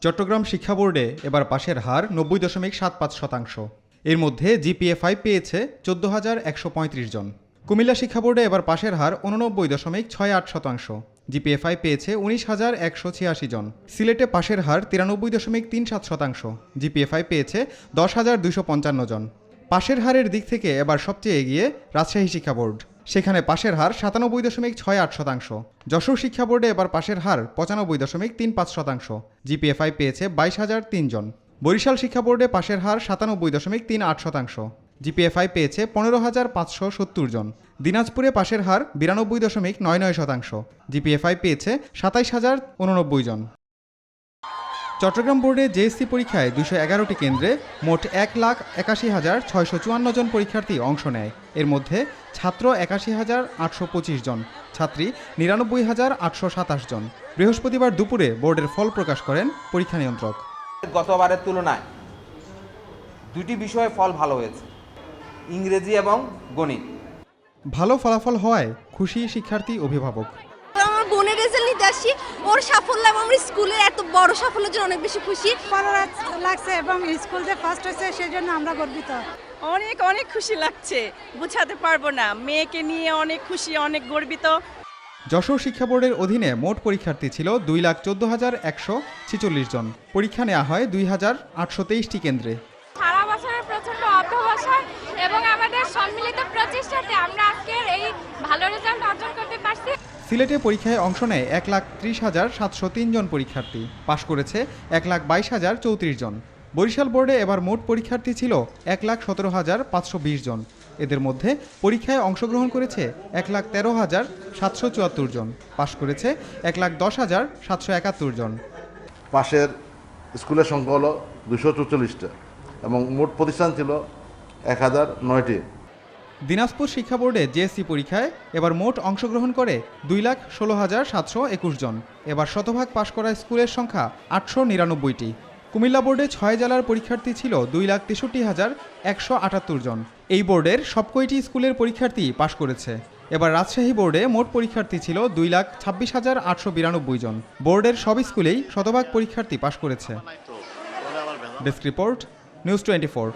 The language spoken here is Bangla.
চট্টগ্রাম শিক্ষা বোর্ডে এবার পাশের হার ৯০.৭৫%। এর মধ্যে জিপিএ-5 পেয়েছে ১৪,১৩৫ জন। কুমিল্লা শিক্ষা বোর্ডে এবার পাশের হার ৮৯.৬৮%। জিপিএ-5 পেয়েছে ১৯,১৮৬ জন। সিলেটে পাশের হার ৯৩.৩৭%। জিপিএ-5 পেয়েছে ১০,২৫৫ জন। পাশের হারের দিক থেকে এবার সবচেয়ে এগিয়ে রাজশাহী শিক্ষা বোর্ড, সেখানে পাশের হার ৯৭.৬৮%। যশোর শিক্ষা বোর্ডে এবার পাশের হার ৯৫.৩৫%। জিপিএ-5 পেয়েছে ২২,০০৩ জন। বরিশাল শিক্ষা বোর্ডে পাশের হার ৯৭.৩৮%। জিপিএ-5 পেয়েছে ১৫,৫৭০ জন। দিনাজপুরে পাশের হার ৯২.৯৯%। জিপিএ-5 পেয়েছে ২৭,০৮৯ জন। চট্টগ্রাম বোর্ডে জেএসসি পরীক্ষায় ২১১টি কেন্দ্রে মোট ১,৮১,৬৫৪ জন পরীক্ষার্থী অংশ নেয়। এর মধ্যে ছাত্র ৮১,৮২৫ জন, ছাত্রী ৯৯,৮২৭ জন। বৃহস্পতিবার দুপুরে বোর্ডের ফল প্রকাশ করেন পরীক্ষা নিয়ন্ত্রক। গতবারের তুলনায় দুটি বিষয়ে ফল ভালো হয়েছে, ইংরেজি এবং গণিত। ভালো ফলাফল হওয়ায় খুশি শিক্ষার্থী, অভিভাবক। আমার বোনের রেজাল্ট নিতে আসছি, ওর সাফল্য এবং আমার স্কুলের এত বড় সাফল্যের জন্য অনেক বেশি খুশি। ভালো লাগছে এবং স্কুল যে ফার্স্ট হয়েছে সেই জন্য আমরা গর্বিত। অনেক অনেক খুশি লাগছে, বোঝাতে পারবো না। মেয়েকে নিয়ে অনেক খুশি, অনেক গর্বিত। যশোর শিক্ষা বোর্ডের অধীনে মোট পরীক্ষার্থী ছিল ২,১৪,১৪৬ জন। পরীক্ষা নেওয়া হয় ২,৮২৩টি কেন্দ্রে। সারা বছরের প্রচন্ড অধ্যবসায় এবং আমাদের সম্মিলিত প্রচেষ্টাতে আমরা আজকের এই ভালো রেজাল্ট অর্জন করতে পারছি। সিলেটে পরীক্ষায় অংশ নেয় ১,৩০,৭০৩ জন পরীক্ষার্থী, পাশ করেছে ১,২২,০৩৪ জন। বরিশাল বোর্ডে এবার মোট পরীক্ষার্থী ছিল ১,১৭,৫২০ জন। এদের মধ্যে পরীক্ষায় অংশগ্রহণ করেছে ১,১৩,৭৭৪ জন, পাশ করেছে ১,১০,৭৭১ জন। পাশের স্কুলের সংখ্যা হলো ২৪৪টা এবং মোট প্রতিষ্ঠান ছিল ১,০০৯টি। দিনাজপুর শিক্ষা বোর্ডে জেএসসি পরীক্ষায় এবার মোট অংশগ্রহণ করে ২,১৬,৭২১ জন। এবার শতভাগ পাশ করা স্কুলের সংখ্যা ৮৯৯টি। কুমিল্লা বোর্ডে ৬ জেলার পরীক্ষার্থী ছিল ২,৬৩,১৭৮ জন। এই বোর্ডের সবকয়টি স্কুলের পরীক্ষার্থী পাশ করেছে। এবার রাজশাহী বোর্ডে মোট পরীক্ষার্থী ছিল ২,২৬,৮৯২ জন। বোর্ডের সব স্কুলেই শতভাগ পরীক্ষার্থী পাশ করেছে। Desk report, news 24।